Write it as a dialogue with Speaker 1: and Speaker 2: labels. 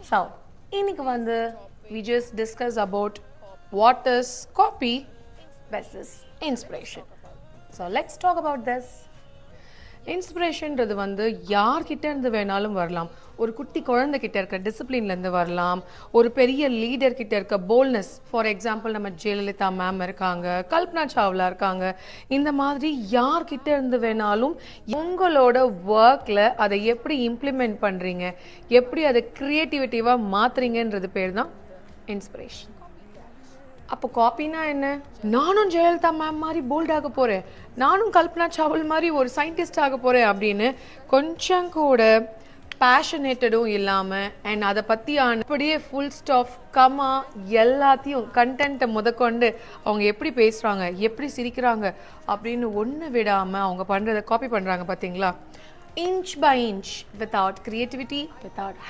Speaker 1: So, இன்னைக்கு வந்து we just discuss about what is copy versus inspiration. So, let's talk about this. இன்ஸ்பிரேஷன்றது வந்து யார்கிட்ட இருந்து வேணாலும் வரலாம். ஒரு குட்டி குழந்தைகிட்ட இருக்க டிசிப்ளின்லேருந்து வரலாம், ஒரு பெரிய லீடர் கிட்ட இருக்க போல்ட்னஸ். ஃபார் எக்ஸாம்பிள் நம்ம ஜெயலலிதா மேம் இருக்காங்க, கல்பனா சாவ்லா இருக்காங்க. இந்த மாதிரி யார்கிட்ட இருந்து வேணாலும் உங்களோட ஒர்க்கில் அதை எப்படி இம்ப்ளிமெண்ட் பண்ணுறீங்க, எப்படி அதை க்ரியேட்டிவிட்டிவாக மாற்றுறீங்கன்றது பேர் தான் இன்ஸ்பிரேஷன். அப்போ காப்பினா என்ன? நானும் ஜெயலலிதா மேம் மாதிரி போல்ட் ஆக போகிறேன், நானும் கல்பனா சாவ்லா மாதிரி ஒரு சயின்டிஸ்ட் ஆக போகிறேன் அப்படின்னு கொஞ்சம் கூட பேஷனேட்டடும் இல்லாமல் அண்ட் அதை பற்றியான அப்படியே ஃபுல் ஸ்டாப் கமா எல்லாத்தையும் கண்டென்ட்டை முதற்கொண்டு அவங்க எப்படி பேசுகிறாங்க, எப்படி சிரிக்கிறாங்க அப்படின்னு ஒன்று விடாமல் அவங்க பண்ணுறதை காப்பி பண்ணுறாங்க பார்த்தீங்களா? Inch by inch, without creativity, without